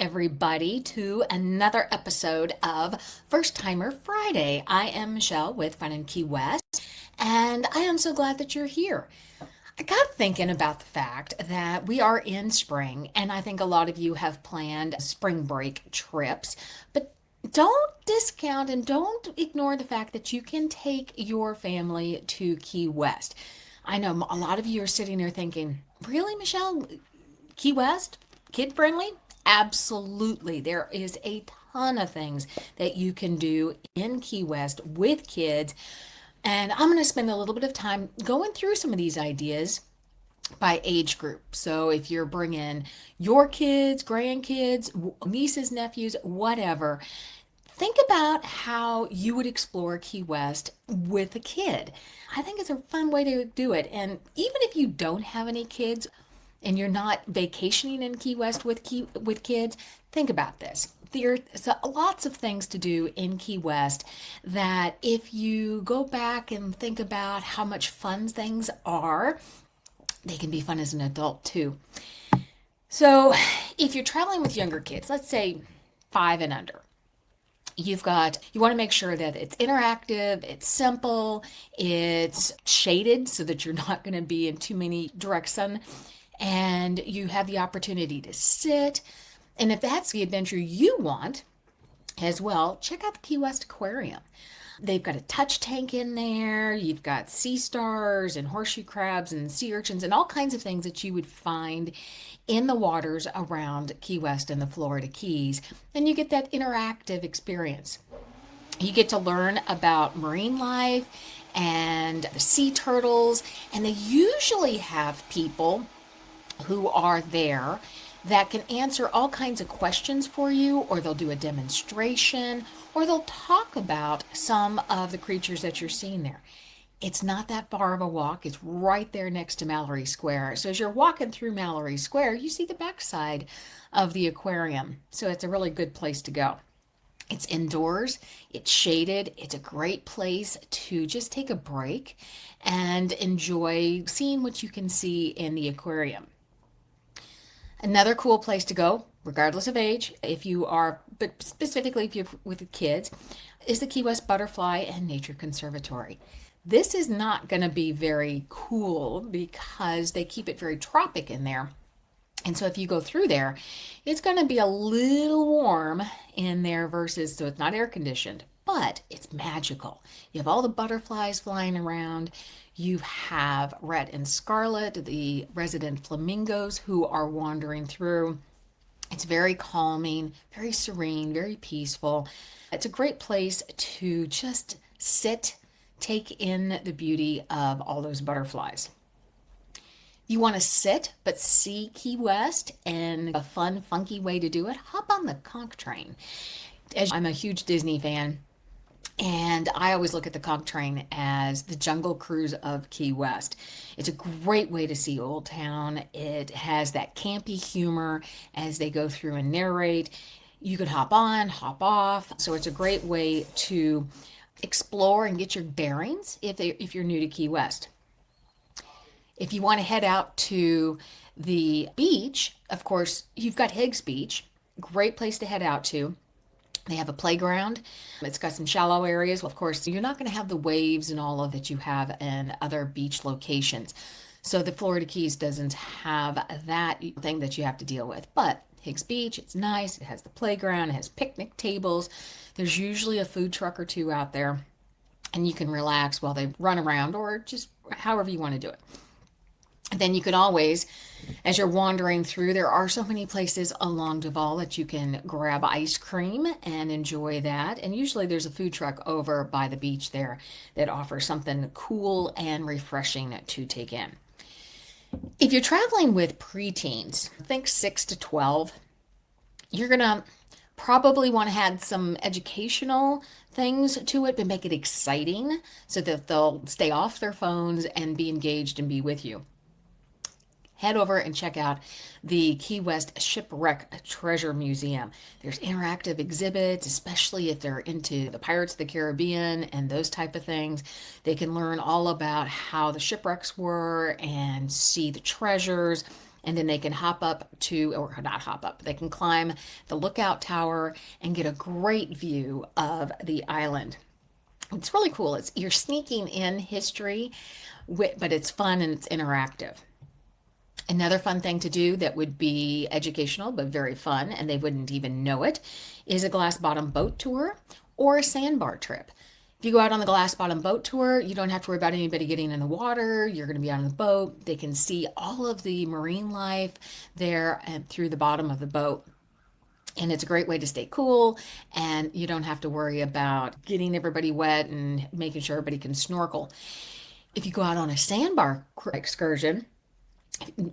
everybody, to another episode of First Timer Friday. I am Michelle with Fun in Key West, and I am so glad that you're here. I got thinking about the fact that we are in spring, and I think a lot of you have planned spring break trips, but don't discount and don't ignore the fact that you can take your family to Key West. I know a lot of you are sitting there thinking, really, Michelle? Key West? Kid friendly? Absolutely. There is a ton of things that you can do in Key West with kids. And I'm going to spend a little bit of time going through some of these ideas by age group. So if you're bringing your kids, grandkids, nieces, nephews, whatever, think about how you would explore Key West with a kid. I think it's a fun way to do it. And even if you don't have any kids, and you're not vacationing in Key West with kids, think about this. There's lots of things to do in Key West that if you go back and think about how much fun things are, they can be fun as an adult too. So if you're traveling with younger kids, let's say 5 and under, you want to make sure that it's interactive, it's simple, it's shaded so that you're not going to be in too many direct sun, and you have the opportunity to sit. And if that's the adventure you want as well, check out the Key West Aquarium. They've got a touch tank in there. You've got sea stars and horseshoe crabs and sea urchins and all kinds of things that you would find in the waters around Key West and the Florida Keys. And you get that interactive experience. You get to learn about marine life and the sea turtles. And they usually have people who are there that can answer all kinds of questions for you, or they'll do a demonstration, or they'll talk about some of the creatures that you're seeing there. It's not that far of a walk. It's right there next to Mallory Square. So as you're walking through Mallory Square, you see the backside of the aquarium. So it's a really good place to go. It's indoors, it's shaded, it's a great place to just take a break and enjoy seeing what you can see in the aquarium. Another cool place to go, regardless of age, but specifically if you're with the kids, is the Key West Butterfly and Nature Conservatory. This is not going to be very cool because they keep it very tropic in there. And so if you go through there, it's going to be a little warm in there so it's not air conditioned, but it's magical. You have all the butterflies flying around. You have red and scarlet, the resident flamingos who are wandering through. It's very calming, very serene, very peaceful. It's a great place to just sit, take in the beauty of all those butterflies. You want to sit but see Key West, and a fun, funky way to do it, hop on the conch train. I'm a huge Disney fan, and I always look at the conch train as the Jungle Cruise of Key West. It's a great way to see Old Town. It has that campy humor as they go through and narrate. You could hop on, hop off. So it's a great way to explore and get your bearings if you're new to Key West. If you want to head out to the beach, of course, you've got Higgs Beach. Great place to head out to. They have a playground. It's got some shallow areas. Well, of course, you're not going to have the waves and all of that you have in other beach locations. So the Florida Keys doesn't have that thing that you have to deal with. But Higgs Beach, it's nice. It has the playground. It has picnic tables. There's usually a food truck or two out there. And you can relax while they run around, or just however you want to do it. Then you can always, as you're wandering through, there are so many places along Duval that you can grab ice cream and enjoy that. And usually there's a food truck over by the beach there that offers something cool and refreshing to take in. If you're traveling with preteens, think 6 to 12, you're going to probably want to add some educational things to it, but make it exciting so that they'll stay off their phones and be engaged and be with you. Head over and check out the Key West Shipwreck Treasure Museum. There's interactive exhibits, especially if they're into the Pirates of the Caribbean and those type of things. They can learn all about how the shipwrecks were and see the treasures. And then they can hop up to, or not hop up, they can climb the lookout tower and get a great view of the island. It's really cool. You're sneaking in history, but it's fun and it's interactive. Another fun thing to do that would be educational but very fun, and they wouldn't even know it, is a glass bottom boat tour or a sandbar trip. If you go out on the glass bottom boat tour, you don't have to worry about anybody getting in the water. You're going to be on the boat. They can see all of the marine life there and through the bottom of the boat. And it's a great way to stay cool, and you don't have to worry about getting everybody wet and making sure everybody can snorkel. If you go out on a sandbar excursion,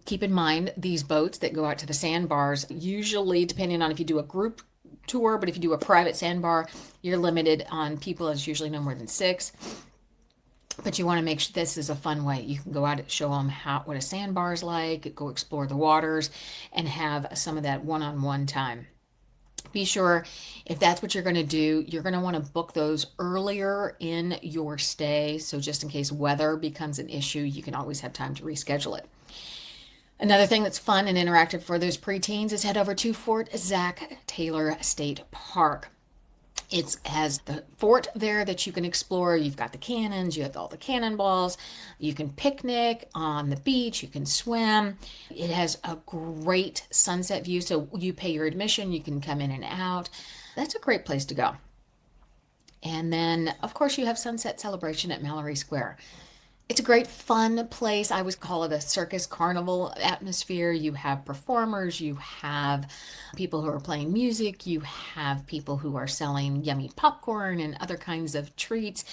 keep in mind these boats that go out to the sandbars, usually, depending on if you do a group tour, but if you do a private sandbar, you're limited on people. It's usually no more than 6. But you want to make sure this is a fun way. You can go out and show them what a sandbar is like, go explore the waters, and have some of that one-on-one time. Be sure, if that's what you're going to do, you're going to want to book those earlier in your stay. So just in case weather becomes an issue, you can always have time to reschedule it. Another thing that's fun and interactive for those preteens is head over to Fort Zachary Taylor State Park. It has the fort there that you can explore. You've got the cannons, you have all the cannonballs. You can picnic on the beach, you can swim. It has a great sunset view, so you pay your admission, you can come in and out. That's a great place to go. And then, of course, you have sunset celebration at Mallory Square. It's a great fun place. I always call it a circus carnival atmosphere. You have performers, you have people who are playing music, you have people who are selling yummy popcorn and other kinds of treats.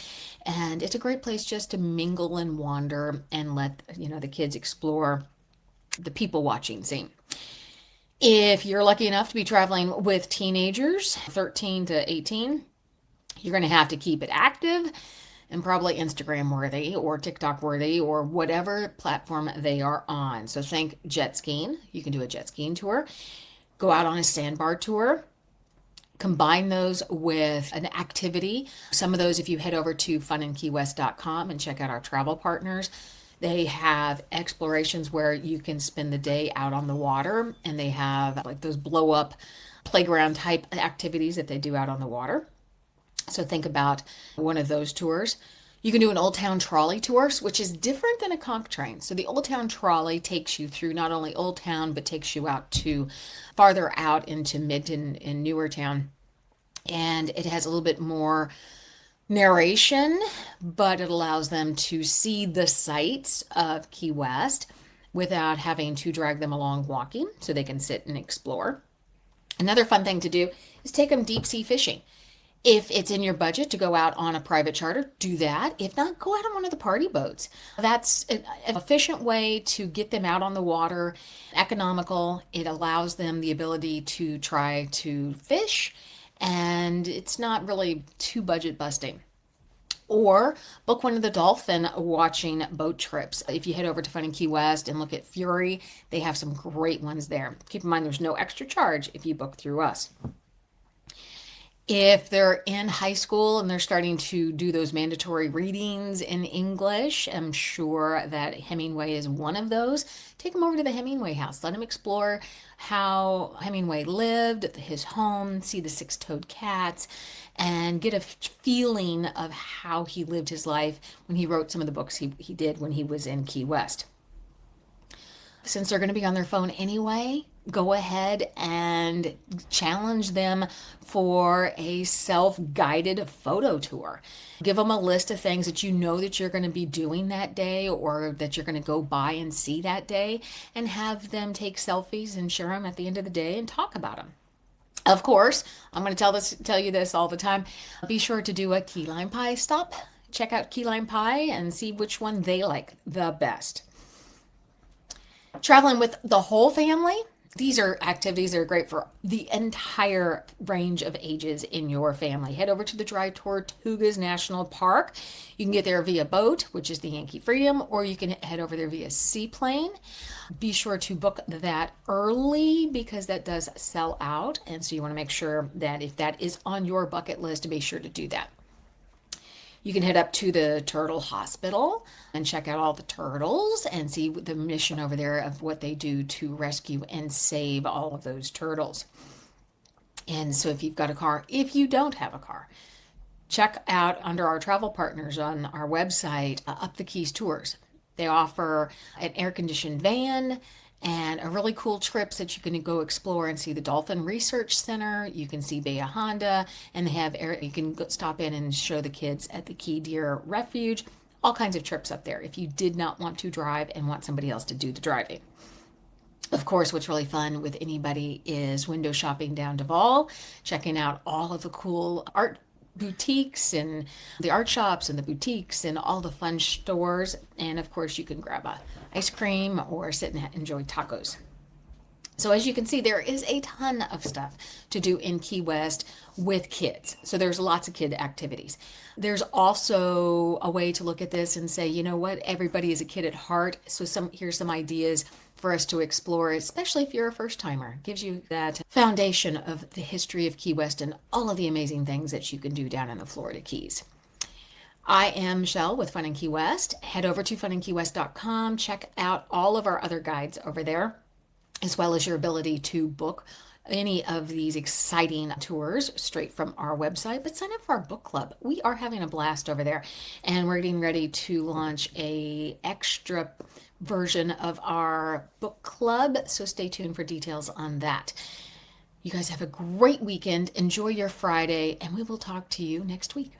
And it's a great place just to mingle and wander and let the kids explore the people watching scene. If you're lucky enough to be traveling with teenagers, 13 to 18, you're going to have to keep it active and probably Instagram worthy or TikTok worthy or whatever platform they are on. So think jet skiing. You can do a jet skiing tour. Go out on a sandbar tour. Combine those with an activity. Some of those, if you head over to FunInKeyWest.com and check out our travel partners, they have explorations where you can spend the day out on the water, and they have like those blow up playground type activities that they do out on the water. So think about one of those tours. You can do an Old Town Trolley tour, which is different than a conch train. So the Old Town Trolley takes you through not only Old Town, but takes you out to farther out into Midtown and Newer Town. And it has a little bit more narration, but it allows them to see the sights of Key West without having to drag them along walking, so they can sit and explore. Another fun thing to do is take them deep sea fishing. If it's in your budget to go out on a private charter, do that. If not, go out on one of the party boats. That's an efficient way to get them out on the water, economical. It allows them the ability to try to fish, and it's not really too budget busting. Or book one of the dolphin watching boat trips. If you head over to Fun in Key West and look at Fury, they have some great ones there. Keep in mind there's no extra charge if you book through us. If they're in high school and they're starting to do those mandatory readings in English, I'm sure that Hemingway is one of those. Take them over to the Hemingway house. Let them explore how Hemingway lived, his home, see the six-toed cats, and get a feeling of how he lived his life when he wrote some of the books he did when he was in Key West. Since they're going to be on their phone anyway, go ahead and challenge them for a self-guided photo tour. Give them a list of things that you know that you're going to be doing that day or that you're going to go by and see that day, and have them take selfies and share them at the end of the day and talk about them. Of course, I'm going to tell you this all the time. Be sure to do a key lime pie stop. Check out key lime pie and see which one they like the best. Traveling with the whole family, these are activities that are great for the entire range of ages in your family. Head over to the Dry Tortugas National Park. You can get there via boat, which is the Yankee Freedom, or you can head over there via seaplane. Be sure to book that early because that does sell out. And so you want to make sure that if that is on your bucket list, to be sure to do that. You can head up to the turtle hospital and check out all the turtles and see the mission over there of what they do to rescue and save all of those turtles. And so if you've got a car, if you don't have a car, check out under our travel partners on our website, Up the Keys Tours. They offer an air-conditioned van and a really cool trips that you can go explore and see the Dolphin Research Center. You can see Bay Honda, and they have you can stop in and show the kids at the Key Deer Refuge. All kinds of trips up there if you did not want to drive and want somebody else to do the driving. Of course, what's really fun with anybody is window shopping down Duval, checking out all of the cool art boutiques and the art shops and the boutiques and all the fun stores. And of course, you can grab a ice cream or sit and enjoy tacos. So as you can see, there is a ton of stuff to do in Key West with kids. So there's lots of kid activities. There's also a way to look at this and say, you know what, everybody is a kid at heart. So here's some ideas for us to explore, especially if you're a first timer. It gives you that foundation of the history of Key West and all of the amazing things that you can do down in the Florida Keys. I am Michelle with Fun in Key West. Head over to FunInKeyWest.com. Check out all of our other guides over there, as well as your ability to book any of these exciting tours straight from our website. But sign up for our book club. We are having a blast over there, and we're getting ready to launch a extra version of our book club. So stay tuned for details on that. You guys have a great weekend. Enjoy your Friday, and we will talk to you next week.